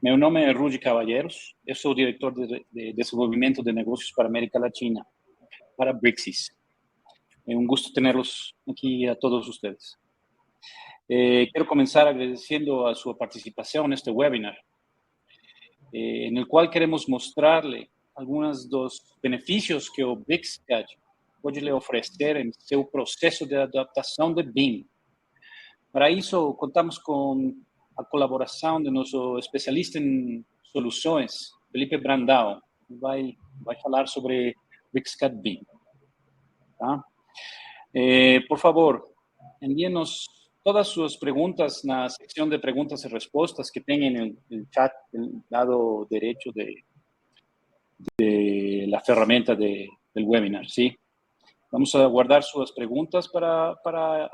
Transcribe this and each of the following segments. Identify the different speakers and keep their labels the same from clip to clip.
Speaker 1: Meu nome é Rudy Cavalheiros, eu sou o diretor de desenvolvimento de negócios para a América Latina, para Brixis. É um gosto tê-los aqui a todos vocês. Quero começar agradecendo a sua participação neste webinar, no qual queremos mostrar-lhe alguns dos benefícios que o BRICS-CAD pode lhe oferecer em seu processo de adaptação de BIM. Para isso, contamos com a colaboração de nosso especialista em soluções, Felipe Brandão, que vai falar sobre BRICS-CAD BIM. Tá? Por favor, envie-nos todas as suas perguntas na secção de perguntas e respostas que tem no chat do lado direito da ferramenta do webinar, ¿sí? Vamos a guardar suas perguntas para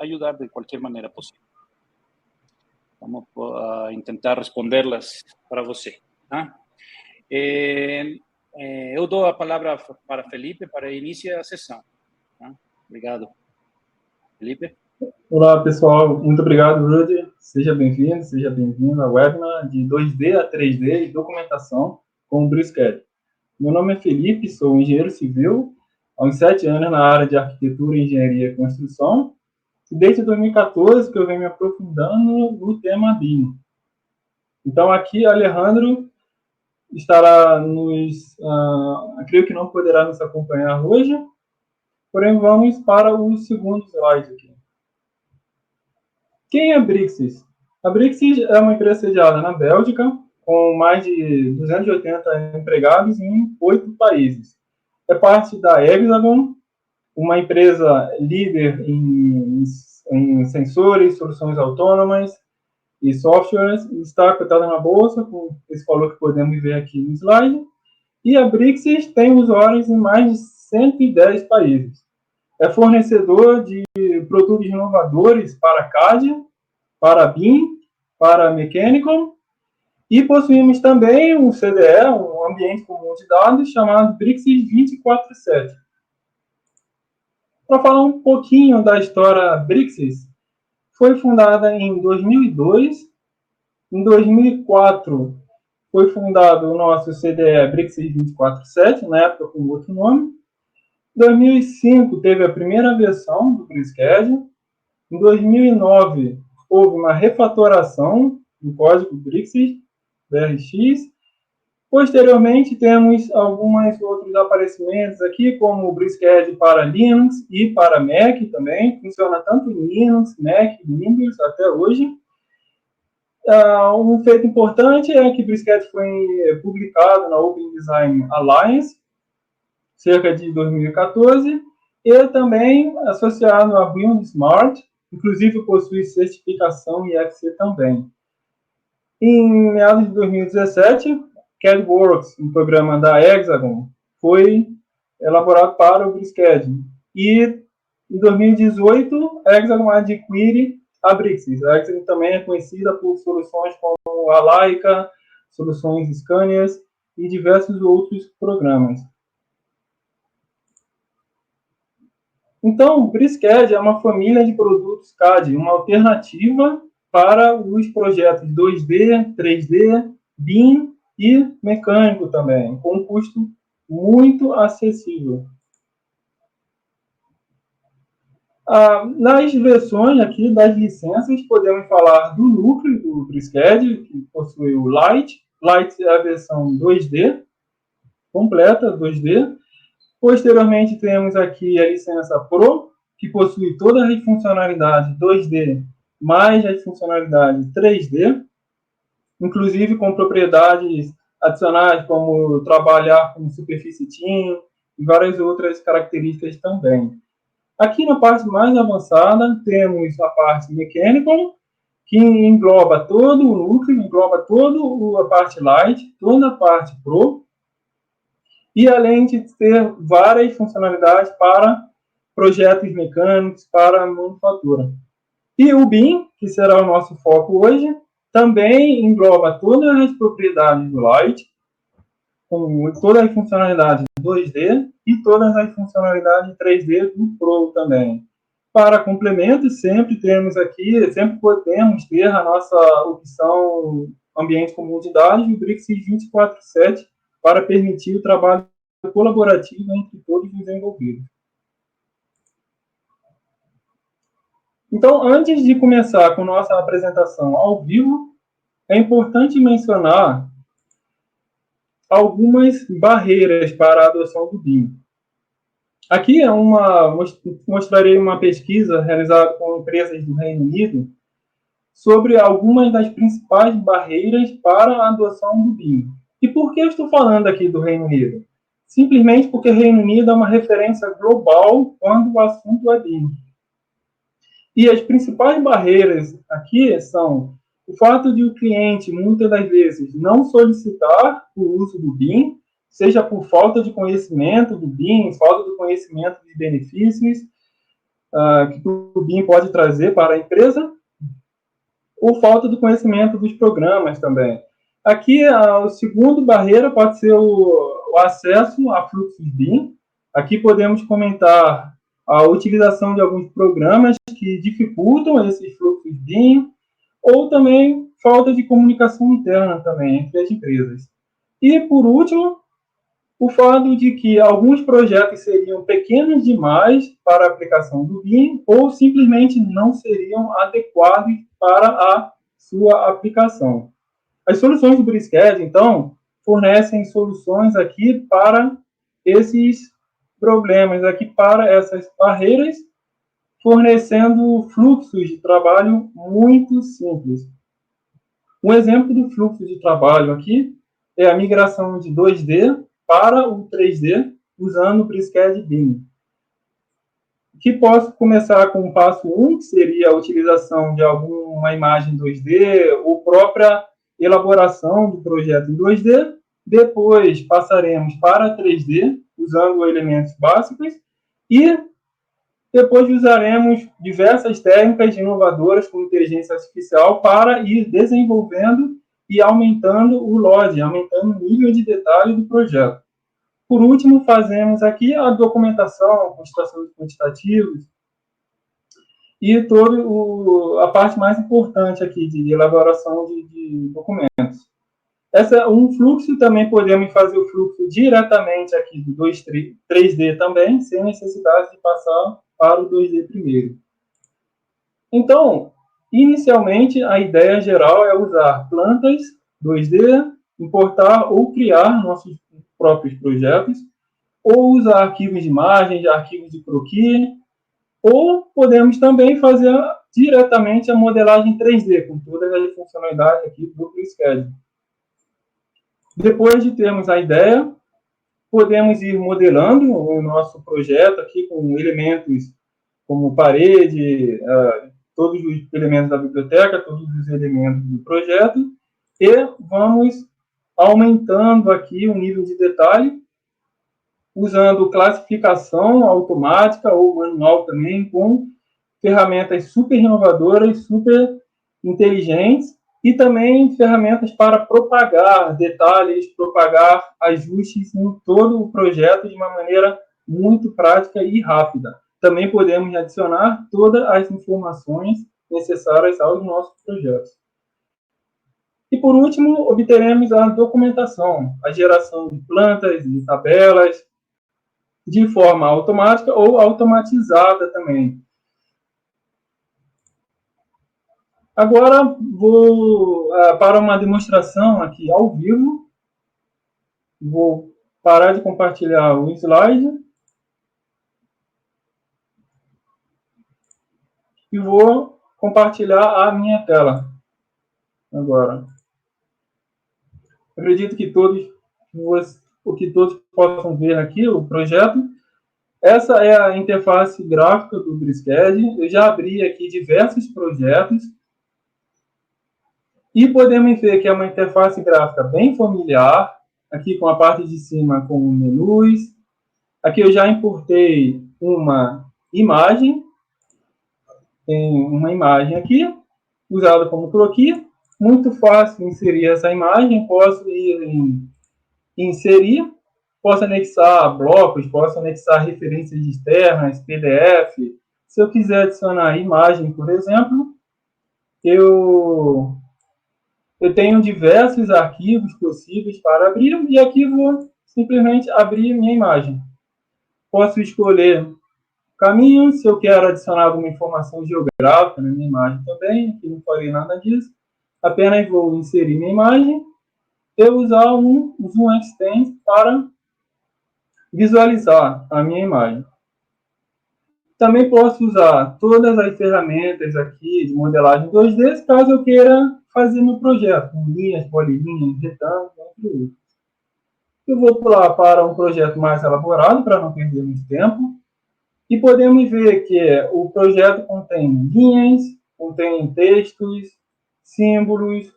Speaker 1: ajudar de qualquer maneira possível. Vamos a tentar respondê-las para você. Tá? Eu dou a palavra para Felipe para iniciar a sessão. Tá? Obrigado. Felipe?
Speaker 2: Olá, pessoal. Muito obrigado, Rudy. Seja bem-vindo ao webinar de 2D a 3D e documentação com o BRICS-CAD. Meu nome é Felipe, sou engenheiro civil, há uns 7 anos na área de arquitetura, engenharia e construção, e desde 2014 que eu venho me aprofundando no tema BIM. Então, aqui, Alejandro estará creio que não poderá nos acompanhar hoje, porém, vamos para o segundo slide aqui. Quem é a Brixis? A Brixis é uma empresa sediada na Bélgica, com mais de 280 empregados em 8 países. É parte da Hexagon, uma empresa líder em sensores, soluções autônomas e softwares. Está cotada na bolsa, com esse valor que podemos ver aqui no slide. E a Brixis tem usuários em mais de 110 países. É fornecedor de produtos inovadores para CAD, para BIM, para Mechanical, e possuímos também um CDE, um ambiente comum de dados, chamado Brixis 24/7. Para falar um pouquinho da história Brixis, foi fundada em 2002, em 2004 foi fundado o nosso CDE Brixis 24/7, na época com outro nome. Em 2005 teve a primeira versão do BRICS-CAD. Em 2009 houve uma refatoração do código Brixis, BRX. Posteriormente temos alguns outros aparecimentos aqui, como o BRICS-CAD para Linux e para Mac também. Funciona tanto em Linux, Mac, Windows até hoje. Um feito importante é que o BRICS-CAD foi publicado na Open Design Alliance, cerca de 2014, e também associado a Build Smart, inclusive possui certificação IFC também. Em meados de 2017, CADWorks, um programa da Hexagon, foi elaborado para o BRICS-CAD. E em 2018, a Hexagon adquire a Brixis. A Hexagon também é conhecida por soluções como a Laika, soluções Scanias e diversos outros programas. Então, o BRICS-CAD é uma família de produtos CAD, uma alternativa para os projetos 2D, 3D, BIM e mecânico também, com um custo muito acessível. Nas versões aqui das licenças, podemos falar do núcleo do BRICS-CAD, que possui o Lite. Lite é a versão 2D, completa 2D. Posteriormente, temos aqui a licença Pro, que possui todas as funcionalidades 2D, mais as funcionalidades 3D, inclusive com propriedades adicionais, como trabalhar com superfície TIM e várias outras características também. Aqui na parte mais avançada, temos a parte Mechanical, que engloba todo o núcleo, engloba toda a parte Lite, toda a parte Pro, e além de ter várias funcionalidades para projetos mecânicos, para manufatura. E o BIM, que será o nosso foco hoje, também engloba todas as propriedades do Lite, com todas as funcionalidades 2D e todas as funcionalidades 3D do Pro também. Para complemento, sempre temos aqui, sempre podemos ter a nossa opção ambiente comum de dados, e o BRICS 24/7 para permitir o trabalho colaborativo entre todos os envolvidos. Então, antes de começar com nossa apresentação ao vivo, é importante mencionar algumas barreiras para a adoção do BIM. Aqui mostrarei uma pesquisa realizada com empresas do Reino Unido sobre algumas das principais barreiras para a adoção do BIM. E por que eu estou falando aqui do Reino Unido? Simplesmente porque o Reino Unido é uma referência global quando o assunto é BIM. E as principais barreiras aqui são o fato de o cliente, muitas das vezes, não solicitar o uso do BIM, seja por falta de conhecimento do BIM, falta de conhecimento dos benefícios que o BIM pode trazer para a empresa, ou falta de conhecimento dos programas também. Aqui, a segunda barreira pode ser o acesso a fluxos BIM. Aqui podemos comentar a utilização de alguns programas que dificultam esses fluxos BIM, ou também falta de comunicação interna também entre as empresas. E, por último, o fato de que alguns projetos seriam pequenos demais para a aplicação do BIM ou simplesmente não seriam adequados para a sua aplicação. As soluções do Brisked, então, fornecem soluções aqui para esses problemas, aqui para essas barreiras, fornecendo fluxos de trabalho muito simples. Um exemplo do fluxo de trabalho aqui é a migração de 2D para o 3D usando o Brisked BIM. Que posso começar com o passo 1, que seria a utilização de alguma imagem 2D ou própria elaboração do projeto em 2D. Depois passaremos para 3D, usando elementos básicos. E depois usaremos diversas técnicas inovadoras com inteligência artificial para ir desenvolvendo e aumentando o LOD, aumentando o nível de detalhe do projeto. Por último, fazemos aqui a documentação com estações quantitativas e toda a parte mais importante aqui de elaboração de documentos. Um fluxo também podemos fazer o fluxo diretamente aqui do 3D também, sem necessidade de passar para o 2D primeiro. Então, inicialmente, a ideia geral é usar plantas 2D, importar ou criar nossos próprios projetos, ou usar arquivos de imagens, arquivos de croquis, ou podemos também fazer diretamente a modelagem 3D, com todas as funcionalidades aqui do Brisked. Depois de termos a ideia, podemos ir modelando o nosso projeto aqui com elementos como parede, todos os elementos da biblioteca, todos os elementos do projeto, e vamos aumentando aqui o nível de detalhe, usando classificação automática ou manual também, com ferramentas super inovadoras, super inteligentes, e também ferramentas para propagar detalhes, propagar ajustes em todo o projeto de uma maneira muito prática e rápida. Também podemos adicionar todas as informações necessárias aos nossos projetos. E, por último, obteremos a documentação, a geração de plantas, de tabelas, de forma automática ou automatizada também. Agora, vou para uma demonstração aqui ao vivo. Vou parar de compartilhar o slide. E vou compartilhar a minha tela agora. Acredito que todos possam ver aqui o projeto. Essa é a interface gráfica do Brisked. Eu já abri aqui diversos projetos. E podemos ver que é uma interface gráfica bem familiar. Aqui com a parte de cima com menus. Aqui eu já importei uma imagem. Tem uma imagem aqui, usada como croquis. Muito fácil inserir essa imagem. Posso ir em inserir. Posso anexar blocos, posso anexar referências externas, PDF. Se eu quiser adicionar imagem, por exemplo, eu eu tenho diversos arquivos possíveis para abrir, e aqui vou simplesmente abrir minha imagem. Posso escolher caminho, se eu quero adicionar alguma informação geográfica na minha imagem também, aqui não falei nada disso. Apenas vou inserir minha imagem e usar um Zoom Extend para visualizar a minha imagem. Também posso usar todas as ferramentas aqui de modelagem 2D, caso eu queira fazer meu projeto, com linhas, polilinhas, retângulos, entre outros. Eu vou pular para um projeto mais elaborado, para não perder muito tempo. E podemos ver que o projeto contém linhas, contém textos, símbolos,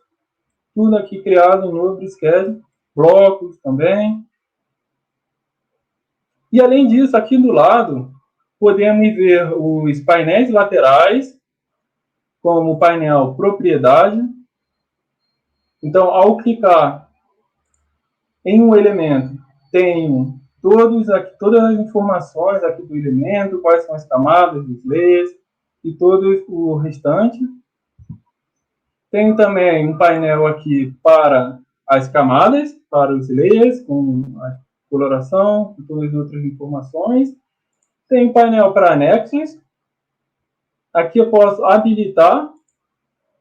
Speaker 2: tudo aqui criado no Brisked, blocos também. E além disso, aqui do lado, podemos ver os painéis laterais, como o painel propriedade. Então, ao clicar em um elemento, tenho todas as informações aqui do elemento, quais são as camadas, os layers e todo o restante. Tenho também um painel aqui para as camadas, para os layers, com a coloração e todas as outras informações. Tem um painel para anexos. Aqui eu posso habilitar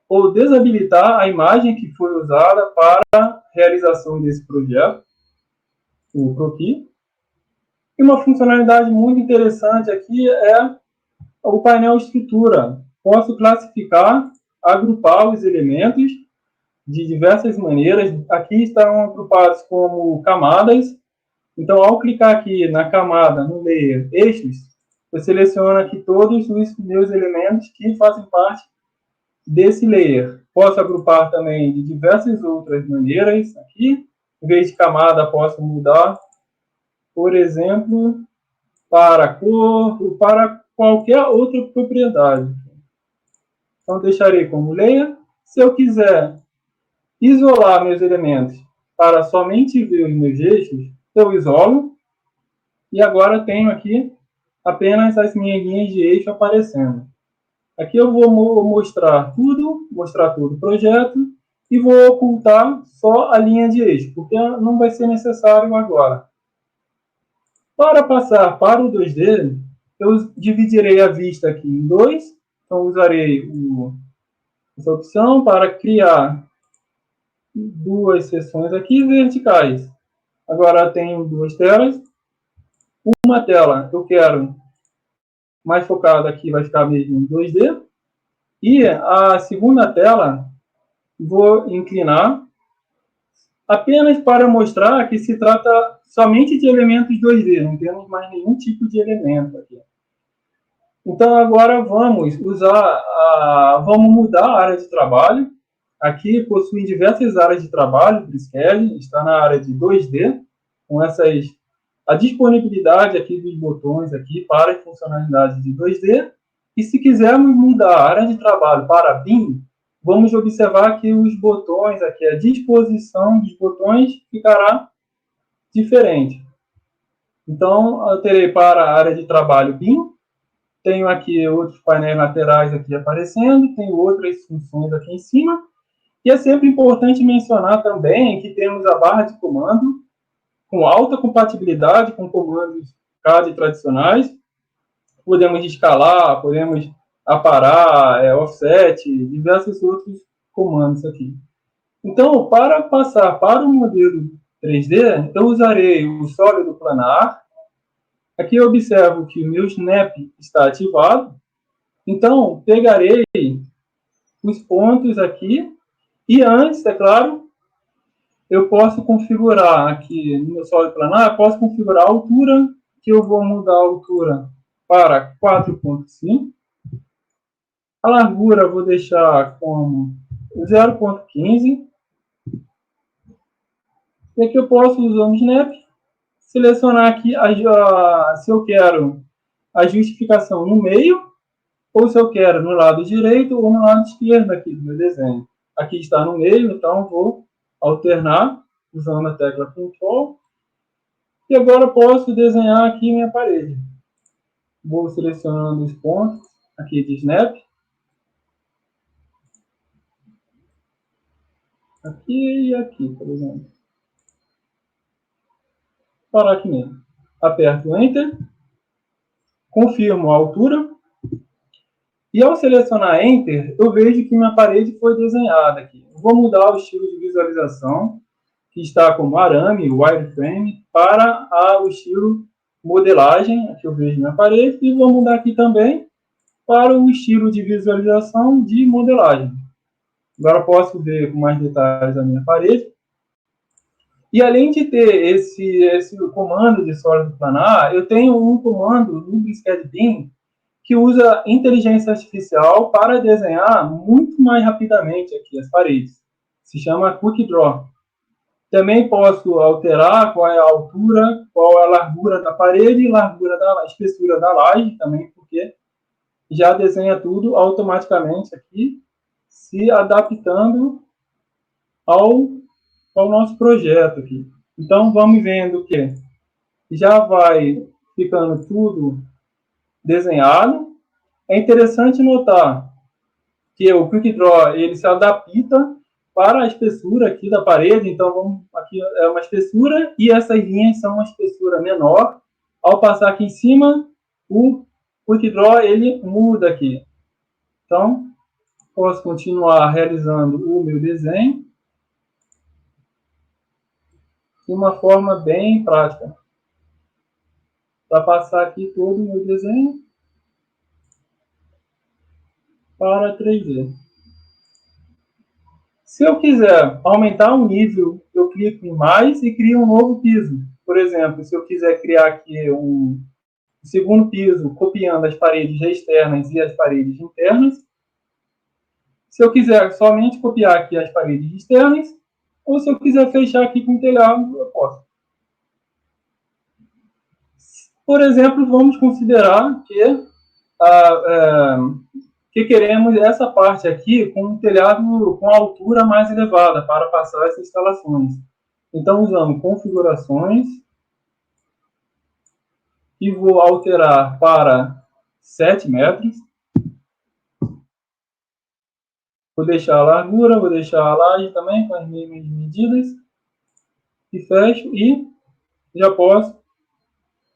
Speaker 2: ou desabilitar a imagem que foi usada para a realização desse projeto, o croquis. E uma funcionalidade muito interessante aqui é o painel estrutura. Posso classificar, agrupar os elementos de diversas maneiras. Aqui estão agrupados como camadas. Então, ao clicar aqui na camada, no layer eixos, eu seleciono aqui todos os meus elementos que fazem parte desse layer. Posso agrupar também de diversas outras maneiras aqui. Em vez de camada, posso mudar, por exemplo, para cor ou para qualquer outra propriedade. Então, deixarei como layer. Se eu quiser isolar meus elementos para somente ver os meus eixos, eu isolo. E agora tenho aqui apenas as minhas linhas de eixo aparecendo. Aqui eu vou mostrar tudo o projeto, e vou ocultar só a linha de eixo, porque não vai ser necessário agora. Para passar para o 2D, eu dividirei a vista aqui em dois. Então, usarei essa opção para criar duas seções aqui verticais. Agora tenho duas telas. Uma tela eu quero mais focada aqui, vai ficar mesmo em 2D. E a segunda tela vou inclinar apenas para mostrar que se trata somente de elementos 2D, não temos mais nenhum tipo de elemento aqui. Então agora vamos mudar a área de trabalho. Aqui possui diversas áreas de trabalho, o Brisked está na área de 2D, com a disponibilidade aqui dos botões aqui para as funcionalidades de 2D. E se quisermos mudar a área de trabalho para BIM, vamos observar que os botões aqui, a disposição dos botões ficará diferente. Então, eu terei para a área de trabalho BIM, tenho aqui outros painéis laterais aqui aparecendo, tenho outras funções aqui em cima. E é sempre importante mencionar também que temos a barra de comando com alta compatibilidade com comandos CAD tradicionais. Podemos escalar, podemos aparar, offset, diversos outros comandos aqui. Então, para passar para o modelo 3D, eu usarei o sólido planar. Aqui eu observo que o meu Snap está ativado. Então, pegarei os pontos aqui. E antes, é claro, eu posso configurar aqui no meu sólido planar, posso configurar a altura, que eu vou mudar a altura para 4.5. A largura eu vou deixar como 0.15. E aqui eu posso, usando o Snap, selecionar aqui se eu quero a justificação no meio, ou se eu quero no lado direito ou no lado esquerdo aqui do meu desenho. Aqui está no meio, então vou alternar usando a tecla Ctrl. E agora posso desenhar aqui minha parede. Vou selecionando os pontos aqui de Snap. Aqui e aqui, por exemplo. Parar aqui mesmo. Aperto Enter, confirmo a altura, e ao selecionar Enter, eu vejo que minha parede foi desenhada aqui. Eu vou mudar o estilo de visualização, que está como arame, wireframe, para o estilo modelagem, aqui eu vejo minha parede, e vou mudar aqui também para o estilo de visualização de modelagem. Agora posso ver com mais detalhes a minha parede. E além de ter esse comando de sólido planar, eu tenho um comando no Blitzcad BIM que usa inteligência artificial para desenhar muito mais rapidamente aqui as paredes. Se chama Quick Draw. Também posso alterar qual é a altura, qual é a largura da parede e a espessura da laje também, porque já desenha tudo automaticamente aqui, se adaptando ao nosso projeto aqui. Então, vamos vendo que já vai ficando tudo desenhado. É interessante notar que o Quick Draw ele se adapta para a espessura aqui da parede. Então, aqui é uma espessura e essas linhas são uma espessura menor. Ao passar aqui em cima, o Quick Draw ele muda aqui. Então, posso continuar realizando o meu desenho de uma forma bem prática. Para passar aqui todo o meu desenho para 3D. Se eu quiser aumentar o nível, eu clico em mais e crio um novo piso. Por exemplo, se eu quiser criar aqui um segundo piso, copiando as paredes externas e as paredes internas. Se eu quiser somente copiar aqui as paredes externas, ou se eu quiser fechar aqui com o telhado, eu posso. Por exemplo, vamos considerar que queremos essa parte aqui com um telhado com altura mais elevada para passar essas instalações. Então, usamos configurações e vou alterar para 7 metros. Vou deixar a largura, vou deixar a laje também com as mesmas medidas. E fecho e já posso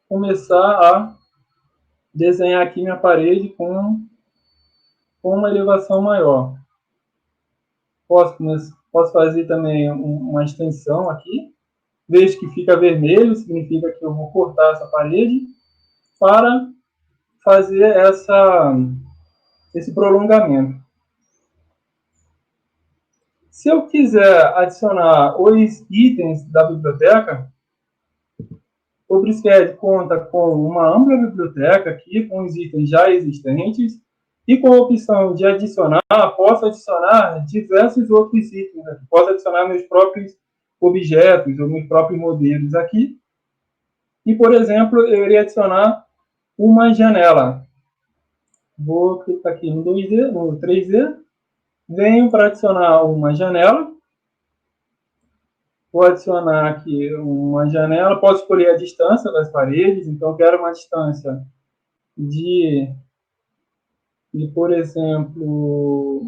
Speaker 2: começar a desenhar aqui minha parede com uma elevação maior. Posso fazer também uma extensão aqui. Vejo que fica vermelho, significa que eu vou cortar essa parede para fazer esse prolongamento. Se eu quiser adicionar os itens da biblioteca, o Blitzcad conta com uma ampla biblioteca aqui, com os itens já existentes, e com a opção de adicionar, posso adicionar diversos outros itens. Aqui. Posso adicionar meus próprios objetos, ou meus próprios modelos aqui. E, por exemplo, eu iria adicionar uma janela. Vou clicar aqui no 2D, no 3D. Venho para adicionar uma janela. Vou adicionar aqui uma janela. Posso escolher a distância das paredes. Então, quero uma distância de por exemplo,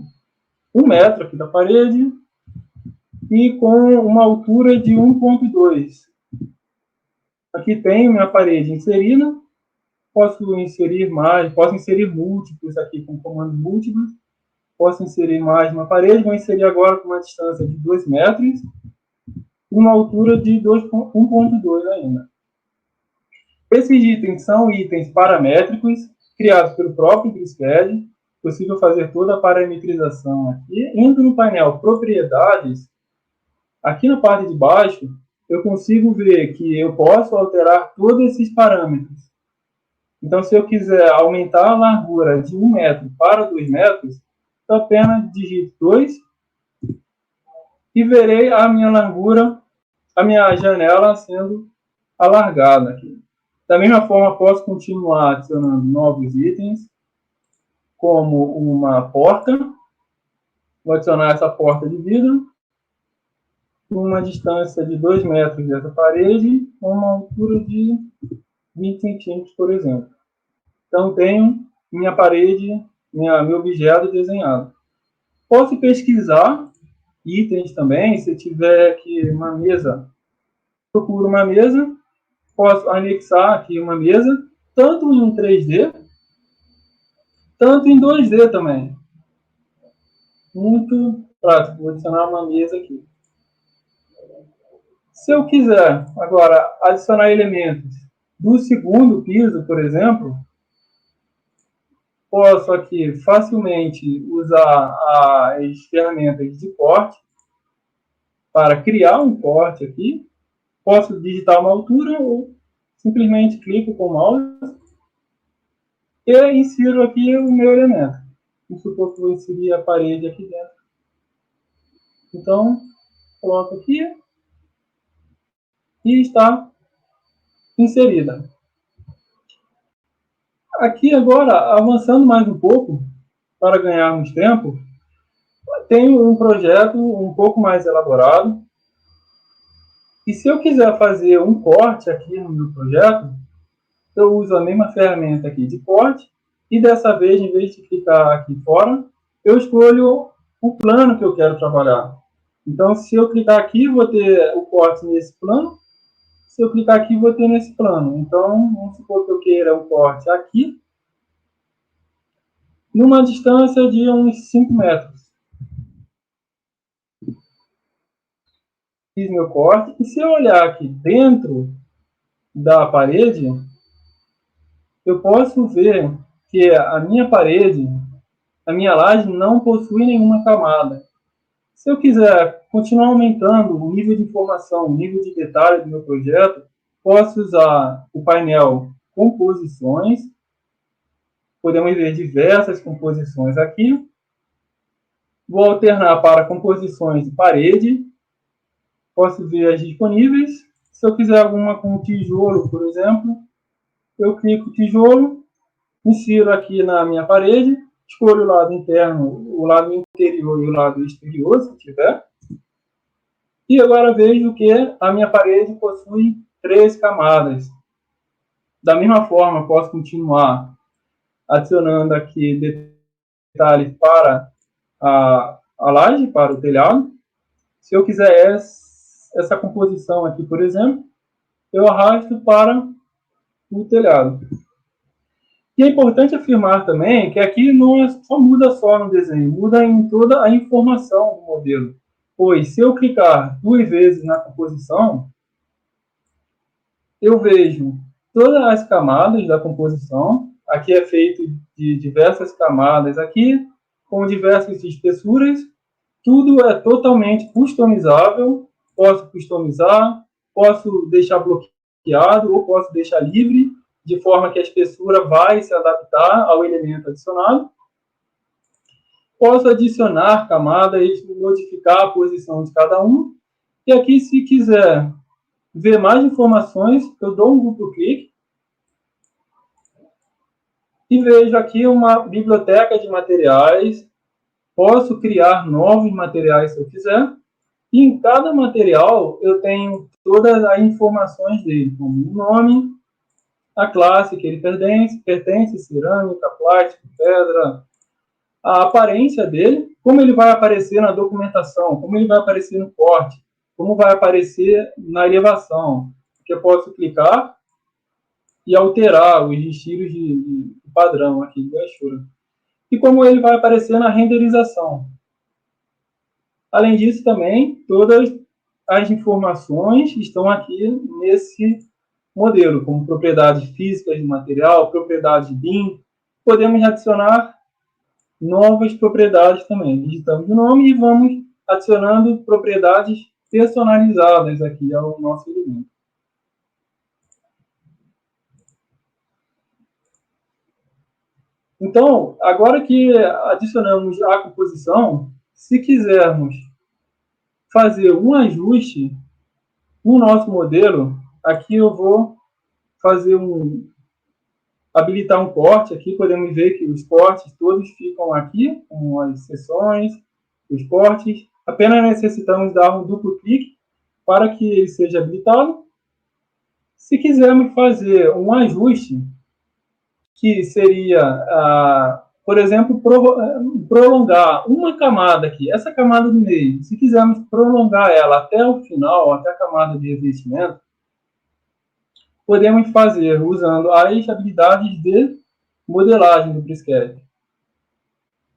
Speaker 2: 1 metro aqui da parede e com uma altura de 1,2. Aqui tenho minha parede inserida. Posso inserir mais, posso inserir múltiplos aqui com comando múltiplos. Posso inserir mais uma parede. Vou inserir agora com uma distância de 2 metros e uma altura de 1,2 ainda. Esses itens são itens paramétricos criados pelo próprio Blitzcad. Possível fazer toda a parametrização aqui. Indo no painel Propriedades, aqui na parte de baixo, eu consigo ver que eu posso alterar todos esses parâmetros. Então, se eu quiser aumentar a largura de 1 metro para 2 metros, eu apenas digito 2 e verei a minha largura, a minha janela sendo alargada aqui. Da mesma forma, posso continuar adicionando novos itens, como uma porta. Vou adicionar essa porta de vidro, uma distância de 2 metros dessa parede, com uma altura de 20 centímetros, por exemplo. Então, tenho minha parede, meu objeto desenhado. Posso pesquisar itens também. Se tiver aqui uma mesa, procuro uma mesa, posso anexar aqui uma mesa, tanto em 3D, tanto em 2D também. Muito prático. Vou adicionar uma mesa aqui. Se eu quiser agora adicionar elementos do segundo piso, por exemplo, posso aqui facilmente usar as ferramentas de corte para criar um corte aqui. Posso digitar uma altura ou simplesmente clico com o mouse e insiro aqui o meu elemento. Vamos supor que eu vou inserir a parede aqui dentro. Então, coloco aqui e está inserida. Aqui agora, avançando mais um pouco, para ganharmos tempo, tenho um projeto um pouco mais elaborado. E se eu quiser fazer um corte aqui no meu projeto, eu uso a mesma ferramenta aqui de corte, e dessa vez, em vez de clicar aqui fora, eu escolho o plano que eu quero trabalhar. Então, se eu clicar aqui, vou ter o corte nesse plano. Se eu clicar aqui, vou ter nesse plano. Então, vamos supor que eu queira um corte aqui, numa distância de uns 5 metros. Fiz meu corte. E se eu olhar aqui dentro da parede, eu posso ver que a minha parede, a minha laje, não possui nenhuma camada. Se eu quiser continuar aumentando o nível de informação, o nível de detalhe do meu projeto, posso usar o painel Composições. Podemos ver diversas composições aqui. Vou alternar para composições de parede. Posso ver as disponíveis. Se eu quiser alguma com tijolo, por exemplo, eu clico tijolo, insiro aqui na minha parede, escolho o lado interno, o lado interior e o lado exterior, se tiver. E agora vejo que a minha parede possui 3 camadas. Da mesma forma, posso continuar adicionando aqui detalhes para a laje, para o telhado. Se eu quiser essa composição aqui, por exemplo, eu arrasto para o telhado. E é importante afirmar também que aqui não só muda só no desenho, muda em toda a informação do modelo. Pois se eu clicar 2 vezes na composição, eu vejo todas as camadas da composição. Aqui é feito de diversas camadas aqui, com diversas espessuras. Tudo é totalmente customizável. Posso customizar, posso deixar bloqueado ou posso deixar livre, de forma que a espessura vai se adaptar ao elemento adicionado. Posso adicionar camadas, modificar a posição de cada um. E aqui, se quiser ver mais informações, eu dou um duplo clique e vejo aqui uma biblioteca de materiais. Posso criar novos materiais se eu quiser. E em cada material eu tenho todas as informações dele, como o nome, a classe que ele pertence, cerâmica, plástico, pedra, a aparência dele, como ele vai aparecer na documentação, como ele vai aparecer no corte, como vai aparecer na elevação, que eu posso clicar e alterar os estilos de padrão aqui do Ashura. E como ele vai aparecer na renderização. Além disso, também, todas as informações estão aqui nesse modelo, como propriedades físicas do material, propriedades BIM. Podemos adicionar novas propriedades também. Digitamos o nome e vamos adicionando propriedades personalizadas aqui ao nosso elemento. Então, agora que adicionamos a composição, se quisermos fazer um ajuste no nosso modelo, aqui eu vou fazer habilitar um corte. Aqui podemos ver que os cortes todos ficam aqui, com as seções, os cortes. Apenas necessitamos dar um duplo clique para que ele seja habilitado. Se quisermos fazer um ajuste, que seria por exemplo, prolongar uma camada aqui, essa camada do meio, se quisermos prolongar ela até o final, até a camada de revestimento, podemos fazer usando as habilidades de modelagem do Prisquet.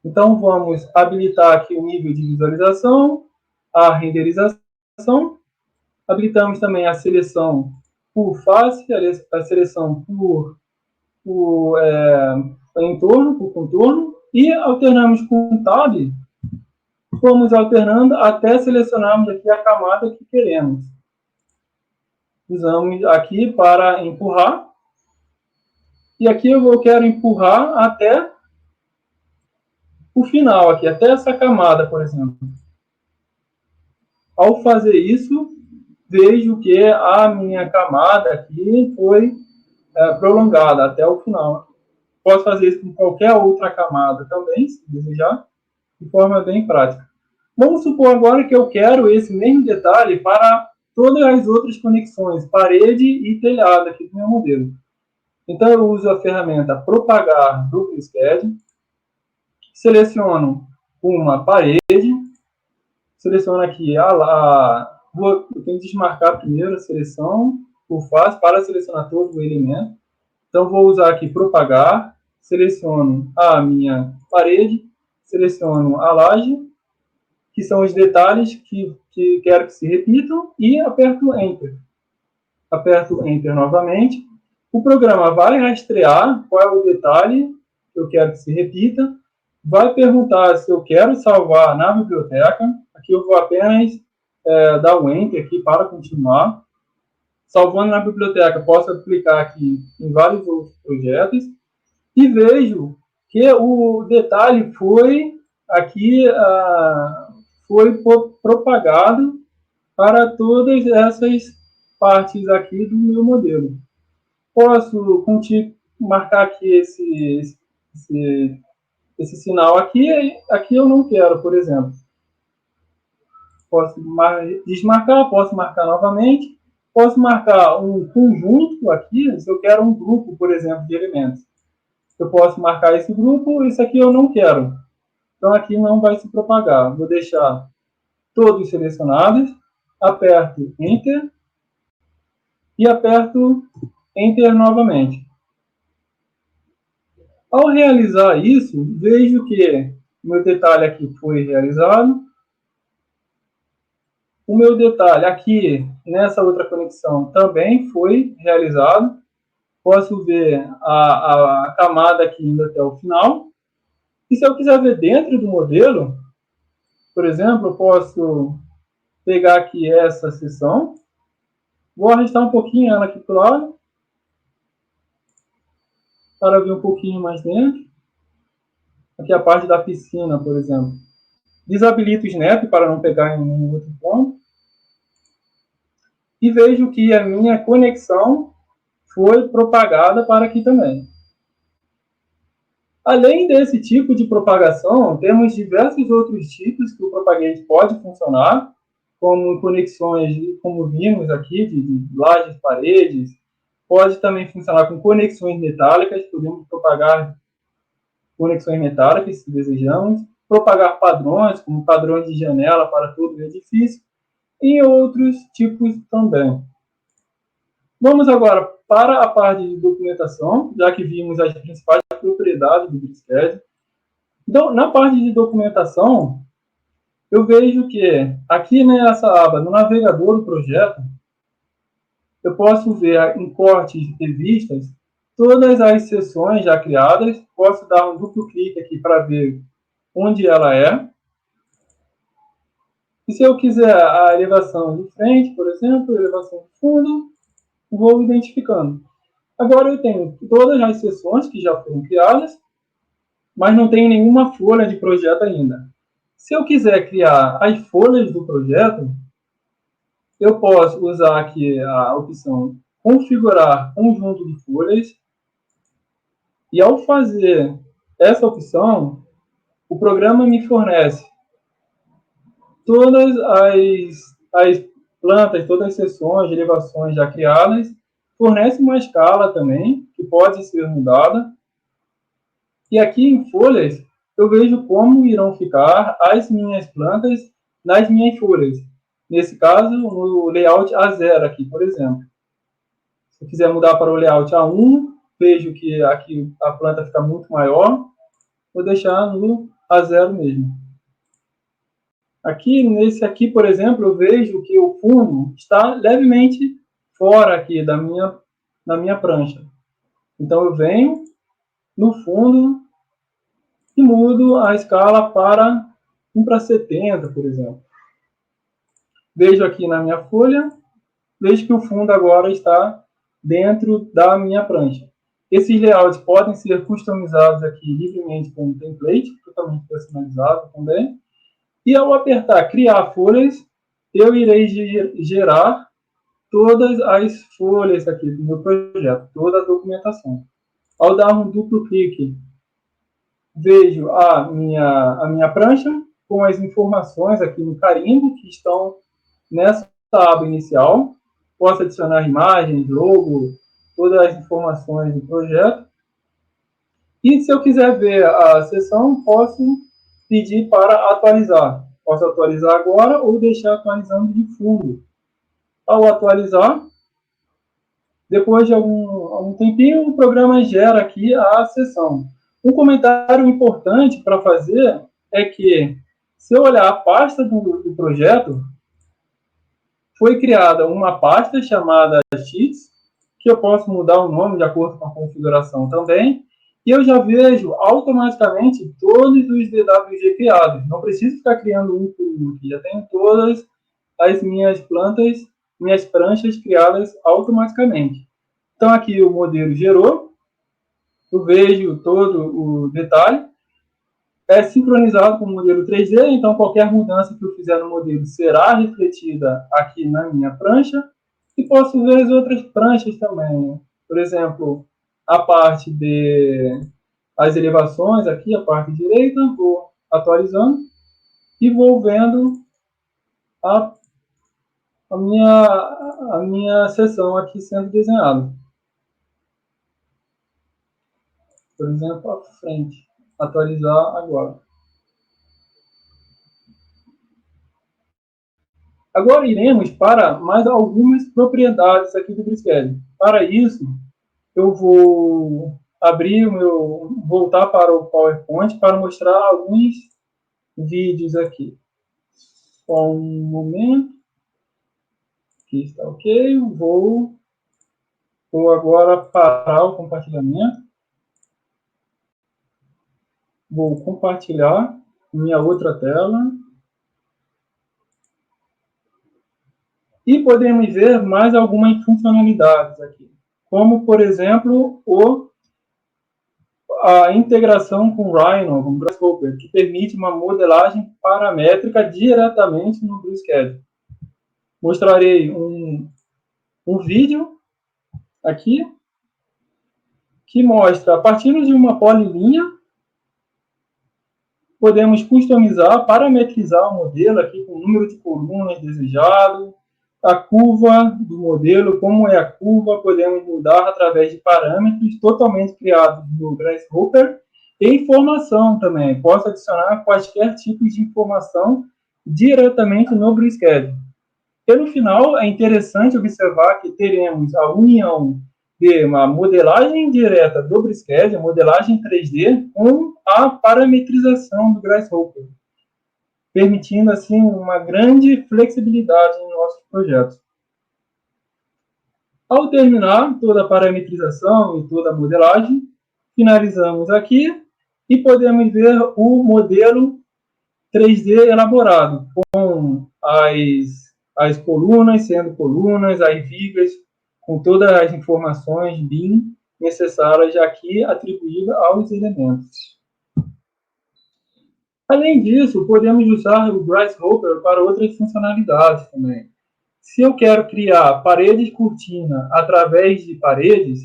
Speaker 2: Então, vamos habilitar aqui o nível de visualização, a renderização, habilitamos também a seleção por face, a seleção por entorno, por contorno, e alternamos com o Tab, vamos alternando até selecionarmos aqui a camada que queremos. Usamos aqui para empurrar, e aqui eu quero empurrar até o final, aqui, até essa camada, por exemplo. Ao fazer isso, vejo que a minha camada aqui foi prolongada até o final. Posso fazer isso com qualquer outra camada também, se desejar, de forma bem prática. Vamos supor agora que eu quero esse mesmo detalhe para todas as outras conexões, parede e telhado aqui do meu modelo. Então, eu uso a ferramenta Propagar do Prisquet, seleciono uma parede, seleciono aqui eu tenho que desmarcar primeiro a seleção por face para selecionar todo o elemento. Então, vou usar aqui Propagar, seleciono a minha parede, seleciono a laje, que são os detalhes que quero que se repitam, e aperto Enter. Aperto Enter novamente. O programa vai rastrear qual é o detalhe que eu quero que se repita, vai perguntar se eu quero salvar na biblioteca. Aqui eu vou apenas dar o Enter aqui para continuar. Salvando na biblioteca, posso aplicar aqui em vários outros projetos e vejo que o detalhe foi aqui foi propagado para todas essas partes aqui do meu modelo. Posso marcar aqui esse sinal aqui eu não quero, por exemplo. Posso desmarcar, posso marcar novamente. Posso marcar um conjunto aqui, se eu quero um grupo, por exemplo, de elementos. Eu posso marcar esse grupo, isso aqui eu não quero. Então, aqui não vai se propagar. Vou deixar todos selecionados, aperto Enter e aperto Enter novamente. Ao realizar isso, vejo que o meu detalhe aqui foi realizado. O meu detalhe aqui, nessa outra conexão, também foi realizado. Posso ver a camada aqui indo até o final. E se eu quiser ver dentro do modelo, por exemplo, eu posso pegar aqui essa seção, vou arrastar um pouquinho ela aqui para o lado, para ver um pouquinho mais dentro. Aqui a parte da piscina, por exemplo. Desabilito o Snap para não pegar em nenhum outro ponto. E vejo que a minha conexão foi propagada para aqui também. Além desse tipo de propagação, temos diversos outros tipos que o Propagate pode funcionar, como conexões, como vimos aqui, de lajes, paredes. Pode também funcionar com conexões metálicas, podemos propagar conexões metálicas, se desejamos. Propagar padrões, como padrões de janela para todo o edifício, e outros tipos também. Vamos agora para a parte de documentação, já que vimos as principais propriedades do Prisquet. Então, na parte de documentação, eu vejo que aqui nessa aba, no navegador do projeto, eu posso ver em cortes e vistas todas as seções já criadas. Posso dar um duplo clique aqui para ver onde ela é. E se eu quiser a elevação de frente, por exemplo, elevação de fundo, vou identificando. Agora eu tenho todas as seções que já foram criadas, mas não tenho nenhuma folha de projeto ainda. Se eu quiser criar as folhas do projeto, eu posso usar aqui a opção configurar conjunto de folhas. E ao fazer essa opção, o programa me fornece todas as plantas, todas as seções, elevações já criadas, fornece uma escala também, que pode ser mudada. E aqui em folhas, eu vejo como irão ficar as minhas plantas nas minhas folhas. Nesse caso, no layout A0 aqui, por exemplo. Se eu quiser mudar para o layout A1, vejo que aqui a planta fica muito maior. Vou deixar no A0 mesmo. Aqui, nesse aqui, por exemplo, eu vejo que o fundo está levemente fora aqui da minha prancha. Então, eu venho no fundo e mudo a escala para 1 para 70, por exemplo. Vejo aqui na minha folha, vejo que o fundo agora está dentro da minha prancha. Esses layouts podem ser customizados aqui livremente com um template, totalmente personalizado também. E ao apertar criar folhas, eu irei gerar todas as folhas aqui do meu projeto, toda a documentação. Ao dar um duplo clique, vejo a minha prancha com as informações aqui no carimbo que estão nessa aba inicial. Posso adicionar imagens, logo, todas as informações do projeto. E se eu quiser ver a seção, posso pedir para atualizar. Posso atualizar agora ou deixar atualizando de fundo. Ao atualizar, depois de algum tempinho, o programa gera aqui a seção. Um comentário importante para fazer é que, se eu olhar a pasta do projeto, foi criada uma pasta chamada Sheets, que eu posso mudar o nome de acordo com a configuração também, e eu já vejo automaticamente todos os DWG criados. Não preciso ficar criando um por um aqui. Já tenho todas as minhas plantas, minhas pranchas criadas automaticamente. Então, aqui o modelo gerou. Eu vejo todo o detalhe. É sincronizado com o modelo 3D, então qualquer mudança que eu fizer no modelo será refletida aqui na minha prancha. E posso ver as outras pranchas também. Por exemplo, a parte as elevações aqui, a parte direita, vou atualizando e vou vendo a minha seção aqui sendo desenhada. Por exemplo, a frente. Atualizar agora. Agora iremos para mais algumas propriedades aqui do Brisked. Para isso, eu vou voltar para o PowerPoint para mostrar alguns vídeos aqui. Só um momento. Aqui está ok. Vou agora parar o compartilhamento. Vou compartilhar minha outra tela. E podemos ver mais algumas funcionalidades aqui. Como, por exemplo, a integração com Rhino, com Grasshopper, que permite uma modelagem paramétrica diretamente no Brisked. Mostrarei um vídeo aqui que mostra, a partir de uma polilinha, podemos customizar, parametrizar o modelo aqui com o número de colunas desejado, a curva do modelo, como é a curva, podemos mudar através de parâmetros totalmente criados no Grasshopper e informação também. Posso adicionar quaisquer tipos de informação diretamente no Brisked. E no final, é interessante observar que teremos a união de uma modelagem direta do Brisked, a modelagem 3D, com a parametrização do Grasshopper, permitindo, assim, uma grande flexibilidade em nossos projetos. Ao terminar toda a parametrização e toda a modelagem, finalizamos aqui e podemos ver o modelo 3D elaborado, com as colunas sendo colunas, as vigas, com todas as informações BIM necessárias aqui atribuídas aos elementos. Além disso, podemos usar o Grasshopper para outras funcionalidades também. Se eu quero criar paredes cortina através de paredes,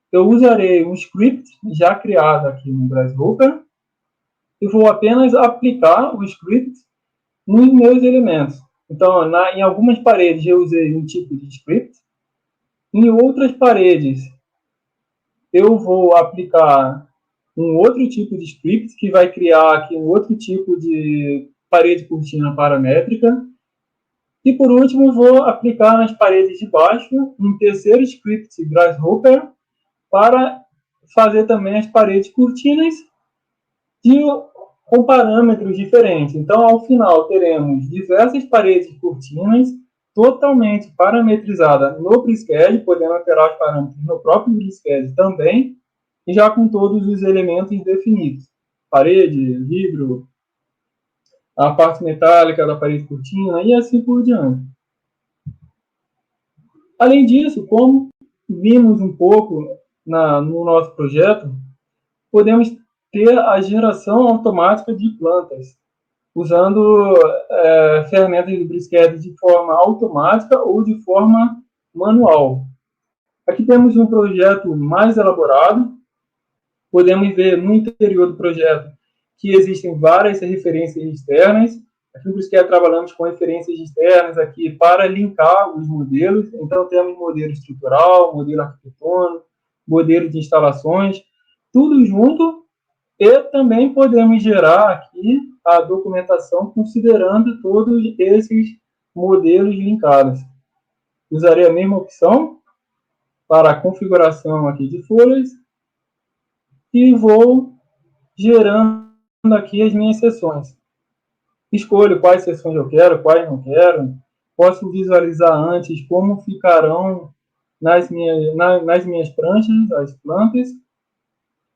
Speaker 2: eu usarei um script já criado aqui no Grasshopper e vou apenas aplicar o script nos meus elementos. Então, em algumas paredes eu usei um tipo de script, em outras paredes eu vou aplicar um outro tipo de script que vai criar aqui um outro tipo de parede cortina paramétrica. E por último, vou aplicar nas paredes de baixo um terceiro script Grasshopper para fazer também as paredes cortinas com parâmetros diferentes. Então, ao final, teremos diversas paredes cortinas totalmente parametrizadas no Briscad, podendo alterar os parâmetros no próprio Briscad também, e já com todos os elementos definidos. Parede, vidro, a parte metálica da parede cortina e assim por diante. Além disso, como vimos um pouco no nosso projeto, podemos ter a geração automática de plantas, usando ferramentas do Briscad de forma automática ou de forma manual. Aqui temos um projeto mais elaborado. Podemos ver no interior do projeto que existem várias referências externas. Aqui no Briscad trabalhamos com referências externas aqui para linkar os modelos. Então, temos modelo estrutural, modelo arquitetônico, modelo de instalações, tudo junto. E também podemos gerar aqui a documentação considerando todos esses modelos linkados. Usarei a mesma opção para a configuração aqui de folhas e vou gerando aqui as minhas seções. Escolho quais seções eu quero, quais não quero. Posso visualizar antes como ficarão nas minhas pranchas as plantas.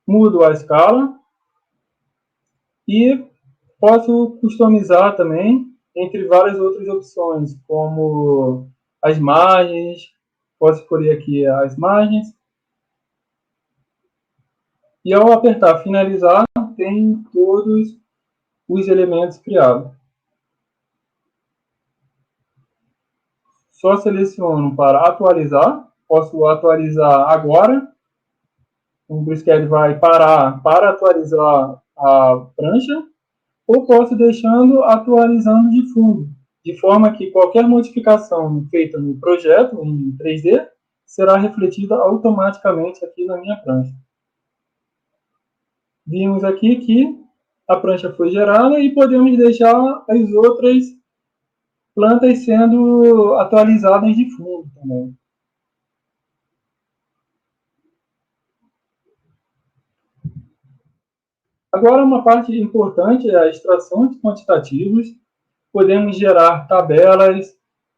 Speaker 2: Mudo a escala e posso customizar também entre várias outras opções, como as margens. Posso escolher aqui as margens. E ao apertar finalizar, tem todos os elementos criados. Só seleciono para atualizar. Posso atualizar agora. O Briscad vai parar para atualizar a prancha. Ou posso deixando atualizando de fundo, de forma que qualquer modificação feita no projeto, em 3D, será refletida automaticamente aqui na minha prancha. Vimos aqui que a prancha foi gerada e podemos deixar as outras plantas sendo atualizadas de fundo também. Agora, uma parte importante é a extração de quantitativos. Podemos gerar tabelas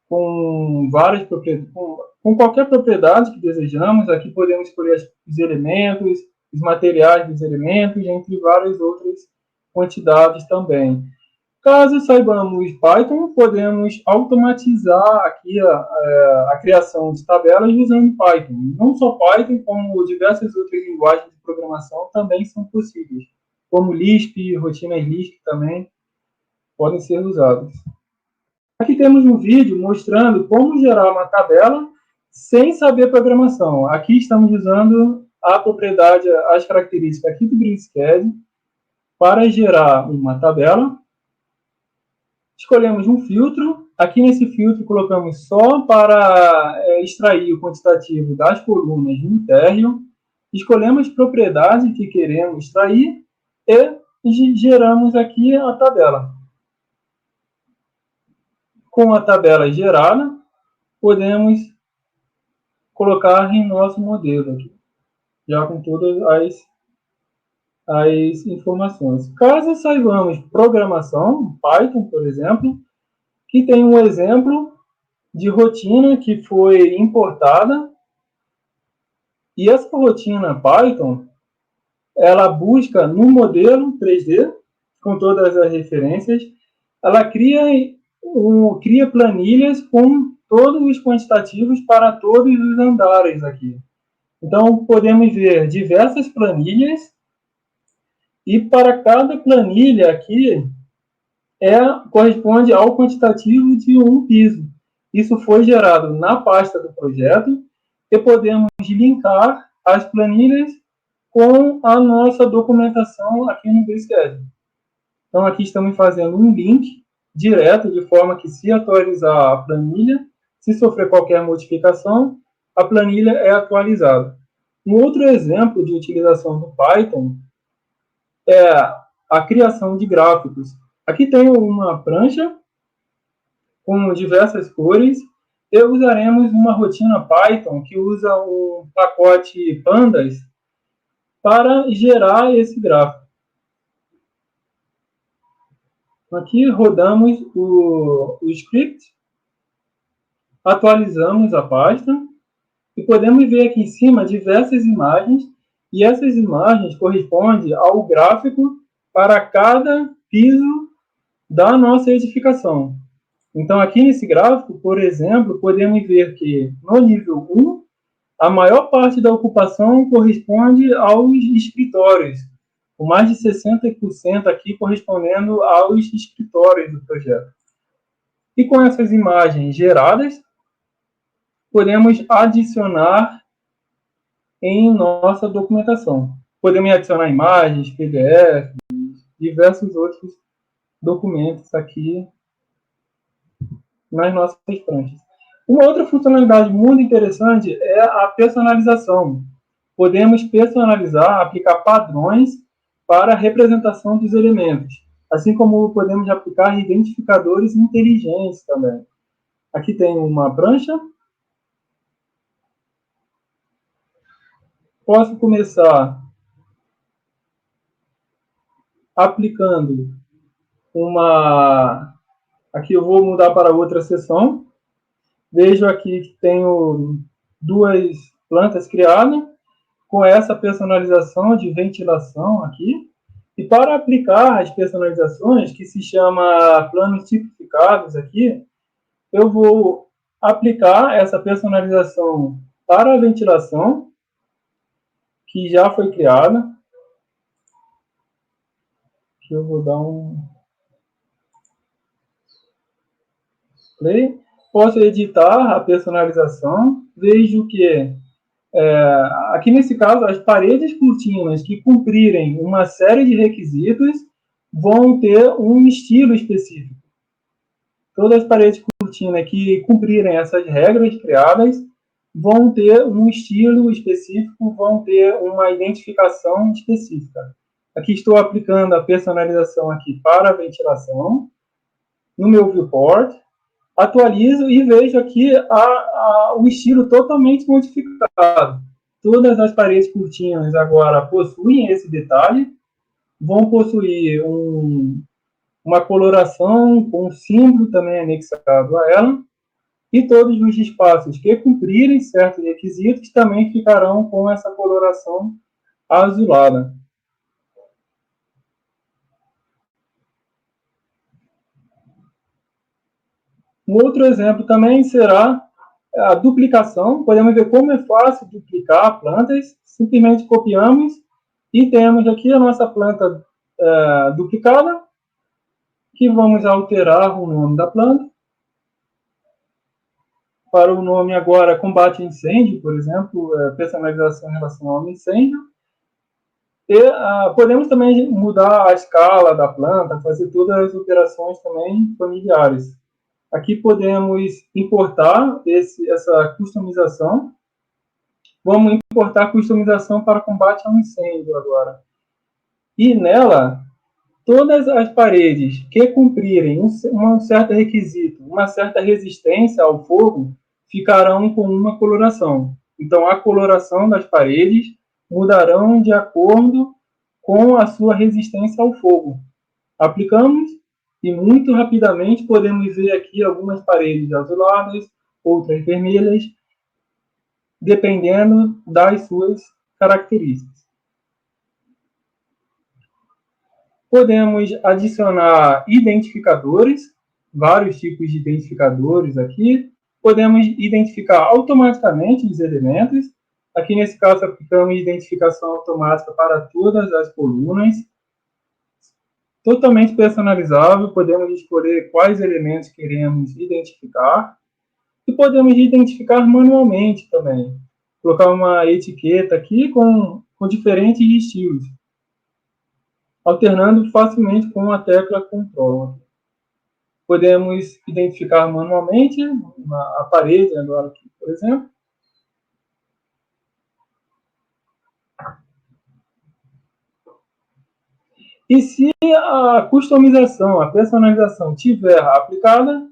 Speaker 2: com várias propriedades, com qualquer propriedade que desejamos. Aqui podemos escolher os elementos, os materiais dos elementos, entre várias outras quantidades também. Caso saibamos Python, podemos automatizar aqui a criação de tabelas usando Python. Não só Python, como diversas outras linguagens de programação também são possíveis, como Lisp, rotinas Lisp também podem ser usadas. Aqui temos um vídeo mostrando como gerar uma tabela sem saber programação. Aqui estamos usando a propriedade, as características aqui do Briscad para gerar uma tabela. Escolhemos um filtro. Aqui nesse filtro colocamos só para extrair o quantitativo das colunas no térreo. Escolhemos a propriedade que queremos extrair e geramos aqui a tabela. Com a tabela gerada, podemos colocar em nosso modelo aqui, já com todas as informações. Caso saibamos programação, Python, por exemplo, que tem um exemplo de rotina que foi importada, e essa rotina Python, ela busca no modelo 3D, com todas as referências, ela cria planilhas com todos os quantitativos para todos os andares aqui. Então, podemos ver diversas planilhas, e para cada planilha aqui, corresponde ao quantitativo de um piso. Isso foi gerado na pasta do projeto, e podemos linkar as planilhas com a nossa documentação aqui no Briscad. Então, aqui estamos fazendo um link direto, de forma que, se atualizar a planilha, se sofrer qualquer modificação, a planilha é atualizada. Um outro exemplo de utilização do Python é a criação de gráficos. Aqui tem uma prancha com diversas cores. E usaremos uma rotina Python que usa um pacote Pandas para gerar esse gráfico. Aqui rodamos o script, atualizamos a pasta e podemos ver aqui em cima diversas imagens, e essas imagens correspondem ao gráfico para cada piso da nossa edificação. Então, aqui nesse gráfico, por exemplo, podemos ver que no nível 1, a maior parte da ocupação corresponde aos escritórios, com mais de 60% aqui correspondendo aos escritórios do projeto. E com essas imagens geradas, podemos adicionar em nossa documentação. Podemos adicionar imagens, PDF, diversos outros documentos aqui nas nossas pranchas. Uma outra funcionalidade muito interessante é a personalização. Podemos personalizar, aplicar padrões para a representação dos elementos, assim como podemos aplicar identificadores inteligentes também. Aqui tem uma prancha. Posso começar aplicando uma... Aqui eu vou mudar para outra seção. Vejo aqui que tenho duas plantas criadas com essa personalização de ventilação aqui. E para aplicar as personalizações, que se chama planos tipificados aqui, eu vou aplicar essa personalização para a ventilação, que já foi criada. Aqui eu vou dar um play. Posso editar a personalização. Vejo que, aqui nesse caso, as paredes cortinas que cumprirem uma série de requisitos vão ter um estilo específico. Todas as paredes cortinas que cumprirem essas regras criadas vão ter um estilo específico, vão ter uma identificação específica. Aqui estou aplicando a personalização aqui para a ventilação. No meu viewport, atualizo e vejo aqui o estilo totalmente modificado. Todas as paredes cortinas agora possuem esse detalhe, vão possuir uma coloração com um símbolo também anexado a ela, e todos os espaços que cumprirem certos requisitos também ficarão com essa coloração azulada. Um outro exemplo também será a duplicação. Podemos ver como é fácil duplicar plantas. Simplesmente copiamos e temos aqui a nossa planta duplicada, que vamos alterar o nome da planta para o nome agora combate incêndio, por exemplo, personalização em relação ao incêndio. E podemos também mudar a escala da planta, fazer todas as operações também familiares. Aqui podemos importar essa customização. Vamos importar a customização para combate ao incêndio agora. E nela, todas as paredes que cumprirem um certo requisito, uma certa resistência ao fogo, ficarão com uma coloração. Então, a coloração das paredes mudarão de acordo com a sua resistência ao fogo. Aplicamos e muito rapidamente podemos ver aqui algumas paredes azuladas, outras vermelhas, dependendo das suas características. Podemos adicionar identificadores, vários tipos de identificadores aqui. Podemos identificar automaticamente os elementos. Aqui nesse caso aplicamos identificação automática para todas as colunas. Totalmente personalizável, podemos escolher quais elementos queremos identificar e podemos identificar manualmente também. Colocar uma etiqueta aqui com diferentes estilos, alternando facilmente com a tecla Ctrl. Podemos identificar manualmente a parede agora aqui, por exemplo. E se a customização, a personalização tiver aplicada,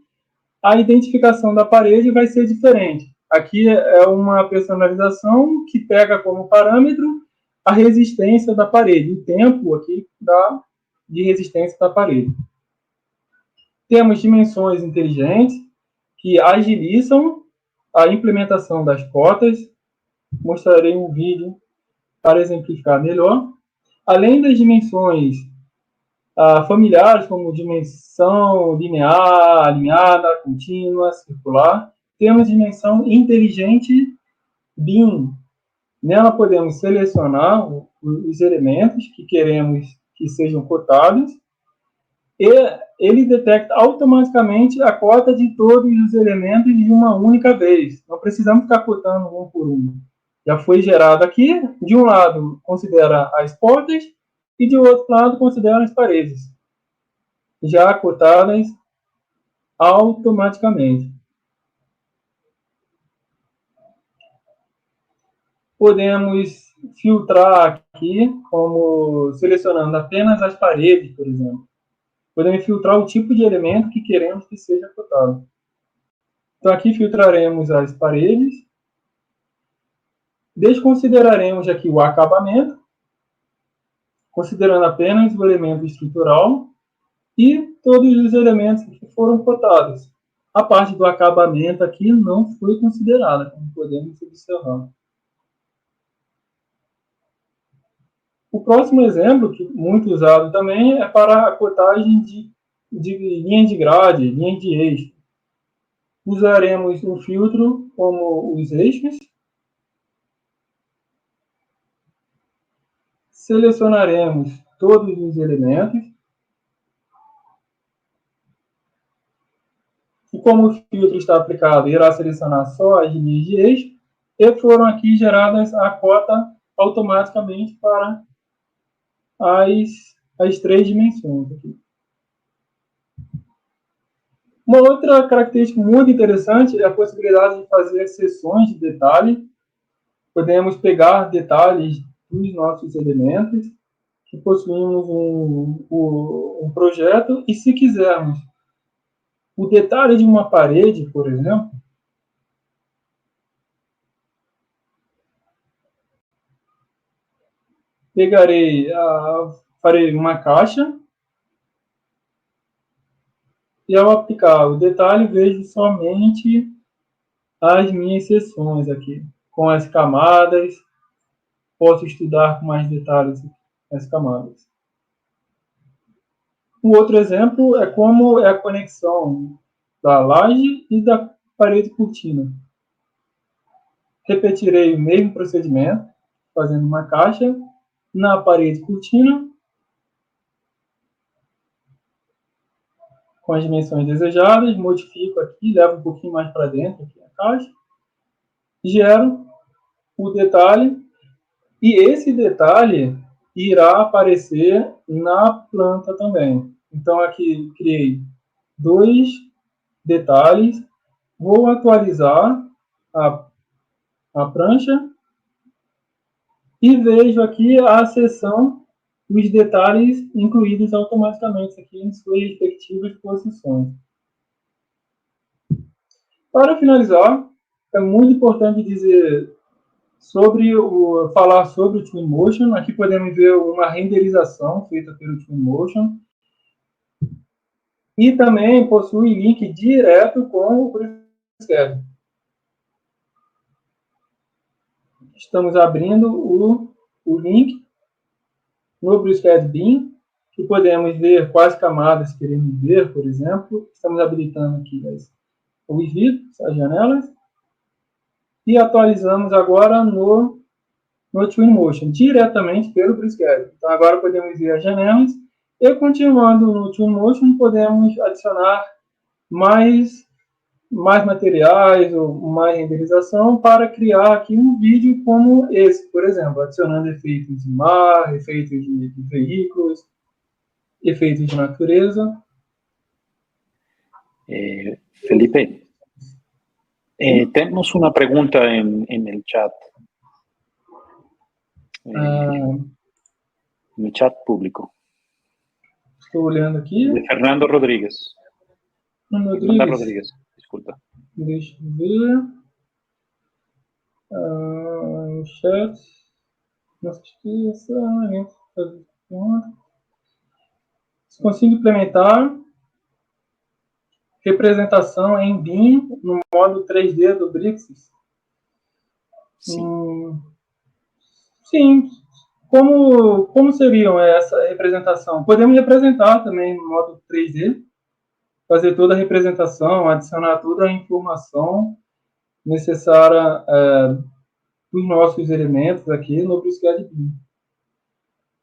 Speaker 2: a identificação da parede vai ser diferente. Aqui é uma personalização que pega como parâmetro a resistência da parede, o tempo aqui de resistência da parede. Temos dimensões inteligentes que agilizam a implementação das cotas. Mostrarei um vídeo para exemplificar melhor. Além das dimensões familiares, como dimensão linear, alinhada, contínua, circular, temos dimensão inteligente BIM. Nela podemos selecionar os elementos que queremos que sejam cotados e ele detecta automaticamente a cota de todos os elementos de uma única vez. Não precisamos ficar cotando um por um. Já foi gerado aqui, de um lado considera as portas e de outro lado considera as paredes, já cotadas automaticamente. Podemos filtrar aqui, como selecionando apenas as paredes, por exemplo. Podemos filtrar o tipo de elemento que queremos que seja cotado. Então, aqui filtraremos as paredes. Desconsideraremos aqui o acabamento, considerando apenas o elemento estrutural e todos os elementos que foram cotados. A parte do acabamento aqui não foi considerada, como podemos observar. O próximo exemplo, que muito usado também, é para a cotagem de linha de grade, linha de eixo. Usaremos um filtro como os eixos. Selecionaremos todos os elementos. E como o filtro está aplicado, irá selecionar só as linhas de eixo. E foram aqui geradas a cota automaticamente para as 3 dimensões. Aqui. Uma outra característica muito interessante é a possibilidade de fazer seções de detalhe. Podemos pegar detalhes dos nossos elementos, que possuímos um projeto, e se quisermos o detalhe de uma parede, por exemplo, farei uma caixa, e ao aplicar o detalhe, vejo somente as minhas seções aqui, com as camadas. Posso estudar com mais detalhes as camadas. O outro exemplo é como é a conexão da laje e da parede cortina. Repetirei o mesmo procedimento, fazendo uma caixa na parede cortina, com as dimensões desejadas, modifico aqui, levo um pouquinho mais para dentro aqui a caixa, gero o detalhe, e esse detalhe irá aparecer na planta também. Então, aqui criei 2 detalhes, vou atualizar a prancha e vejo aqui a seção os detalhes incluídos automaticamente aqui em suas respectivas posições. Para finalizar, é muito importante dizer falar sobre o Twinmotion. Aqui podemos ver uma renderização feita pelo Twinmotion. E também possui link direto com o BricsCAD. Estamos abrindo o link no BricsCAD BIM, que podemos ver quais camadas queremos ver, por exemplo. Estamos habilitando aqui os vidros, as janelas. E atualizamos agora no Twinmotion, diretamente pelo BricsCAD. Então, agora podemos ver as janelas. E, continuando no Twinmotion, podemos adicionar mais materiais ou mais renderização para criar aqui um vídeo como esse, por exemplo, adicionando efeitos de mar, efeitos de veículos, efeitos de natureza.
Speaker 1: Felipe, temos uma pergunta no chat. No chat público.
Speaker 2: Estou olhando aqui.
Speaker 1: De Fernando Rodrigues. Fernanda Rodrigues, desculpa.
Speaker 2: Deixa eu ver. Chat. Não se esqueça. Se consigo implementar representação em BIM no modo 3D do Brixis?
Speaker 1: Sim.
Speaker 2: Sim. Como seriam essa representação? Podemos representar também no modo 3D, fazer toda a representação, adicionar toda a informação necessária dos nossos elementos aqui no BricsCAD BIM.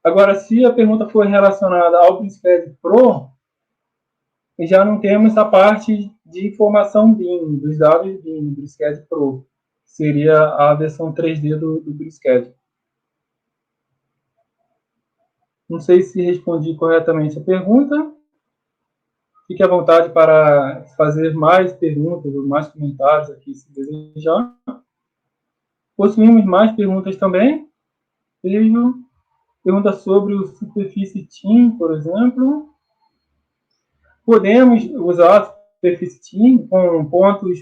Speaker 2: Agora, se a pergunta for relacionada ao BricsCAD Pro, já não temos a parte de informação BIM, dos dados BIM, do BricsCAD Pro. Seria a versão 3D do BricsCAD. Não sei se respondi corretamente a pergunta. Fique à vontade para fazer mais perguntas ou mais comentários aqui, se desejar. Possuímos mais perguntas também. Vejo pergunta sobre o Superfície Team, por exemplo. Podemos usar a Superfície Team com pontos,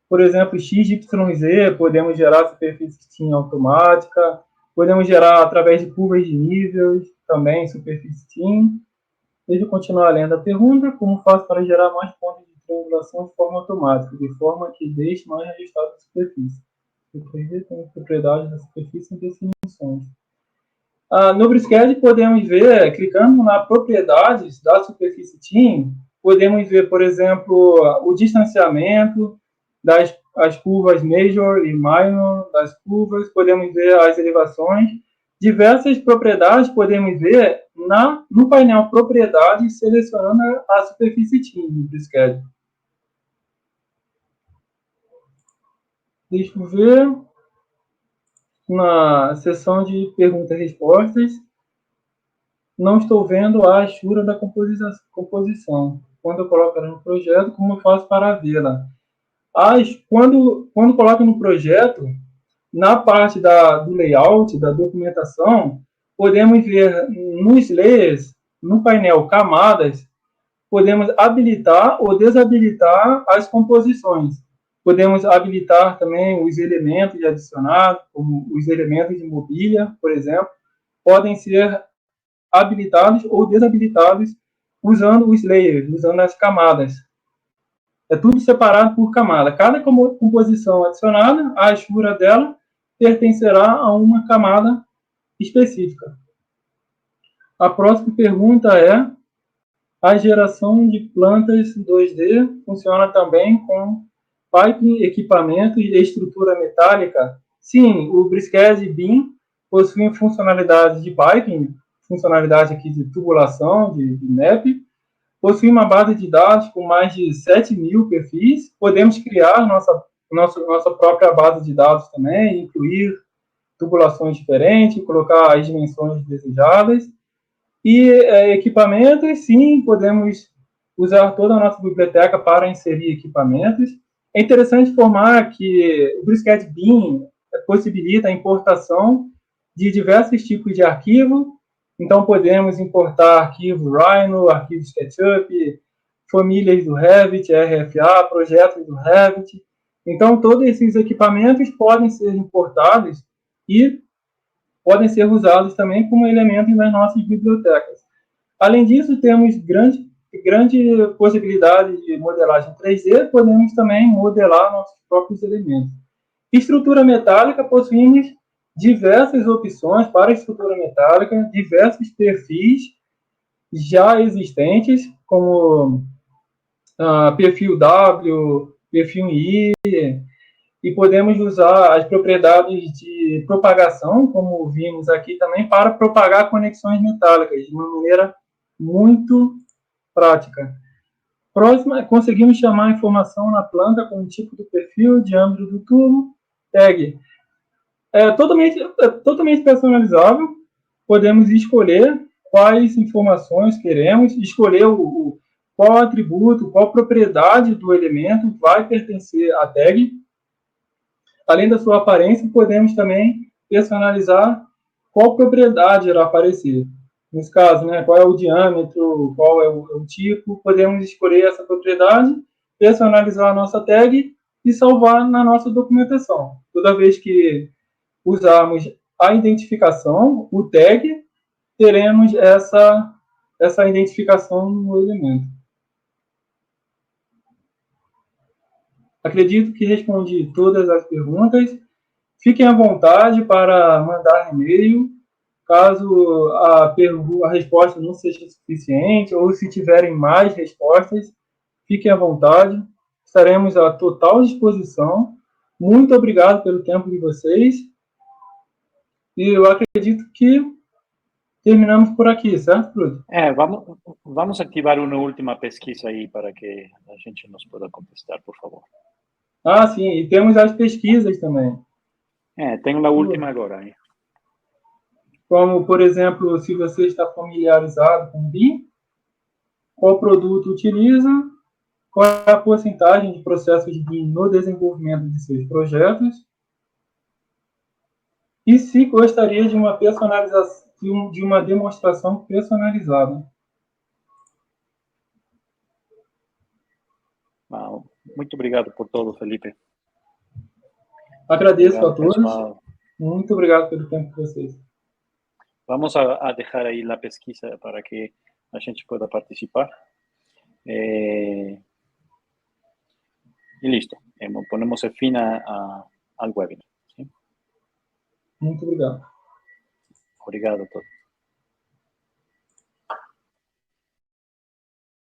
Speaker 2: por exemplo, X, Y, Z. Podemos gerar Superfície Team automática. Podemos gerar através de curvas de níveis, também Superfície Team. Deixa eu continuar lendo a pergunta. Como faço para gerar mais pontos de triangulação de forma automática, de forma que deixe mais ajustado a superfície? Tem propriedades da superfície em definições. No BricsCAD podemos ver, clicando na propriedades da superfície Team, podemos ver, por exemplo, o distanciamento das curvas Major e Minor das curvas, podemos ver as elevações. Diversas propriedades podemos ver no painel Propriedades, selecionando a superfície Team do BricsCAD. Deixa eu ver. Na seção de perguntas e respostas, não estou vendo a achura da composição. Quando eu coloco ela no projeto, como eu faço para vê-la? Quando coloco no projeto, na parte do layout, da documentação, podemos ver nos layers, no painel camadas, podemos habilitar ou desabilitar as composições. Podemos habilitar também os elementos adicionados, como os elementos de mobília, por exemplo, podem ser habilitados ou desabilitados usando os layers, usando as camadas. É tudo separado por camada. Cada composição adicionada, a achura dela pertencerá a uma camada específica. A próxima pergunta é: a geração de plantas 2D funciona também com piping, equipamentos e estrutura metálica? Sim, o BricsCAD BIM possui funcionalidade de piping, funcionalidade aqui de tubulação, de map, possui uma base de dados com mais de 7.000 perfis, podemos criar nossa própria base de dados também, incluir tubulações diferentes, colocar as dimensões desejadas. E equipamentos, sim, podemos usar toda a nossa biblioteca para inserir equipamentos. É interessante informar que o BricsCAD BIM possibilita a importação de diversos tipos de arquivo. Então, podemos importar arquivo Rhino, arquivo SketchUp, famílias do Revit, RFA, projetos do Revit. Então, todos esses equipamentos podem ser importados e podem ser usados também como elementos nas nossas bibliotecas. Além disso, temos grande possibilidade de modelagem 3D, podemos também modelar nossos próprios elementos. Estrutura metálica, possuímos diversas opções para estrutura metálica, diversos perfis já existentes, como perfil W, perfil I, e podemos usar as propriedades de propagação, como vimos aqui também, para propagar conexões metálicas de uma maneira muito prática. Próxima, conseguimos chamar a informação na planta com o tipo do perfil, diâmetro do tubo, tag. É totalmente personalizável, podemos escolher quais informações queremos, escolher qual atributo, qual propriedade do elemento vai pertencer à tag. Além da sua aparência, podemos também personalizar qual propriedade irá aparecer. nesse caso, né, qual é o diâmetro, qual é o tipo, podemos escolher essa propriedade, personalizar a nossa tag e salvar na nossa documentação. Toda vez que usarmos a identificação, o tag, teremos essa identificação no elemento. Acredito que respondi todas as perguntas. Fiquem à vontade para mandar e-mail, caso a resposta não seja suficiente, ou se tiverem mais respostas, fiquem à vontade. Estaremos à total disposição. Muito obrigado pelo tempo de vocês. E eu acredito que terminamos por aqui, certo, Bruno?
Speaker 1: Vamos ativar uma última pesquisa aí para que a gente nos pueda contestar, por favor.
Speaker 2: Ah, sim, e temos as pesquisas também.
Speaker 1: Tenho a última agora aí.
Speaker 2: Como, por exemplo, se você está familiarizado com BIM, qual produto utiliza, qual é a porcentagem de processos de BIM no desenvolvimento de seus projetos, e se gostaria de uma personalização, de uma demonstração personalizada.
Speaker 1: Muito obrigado por todo, Felipe.
Speaker 2: Agradeço
Speaker 1: obrigado,
Speaker 2: a todos.
Speaker 1: pessoal.
Speaker 2: Muito obrigado pelo tempo de vocês.
Speaker 1: Vamos a dejar aí a pesquisa para que a gente pueda participar. Y listo. Ponemos el fin al webinar. ¿Sí?
Speaker 2: Muito obrigado.
Speaker 1: Obrigado a todos.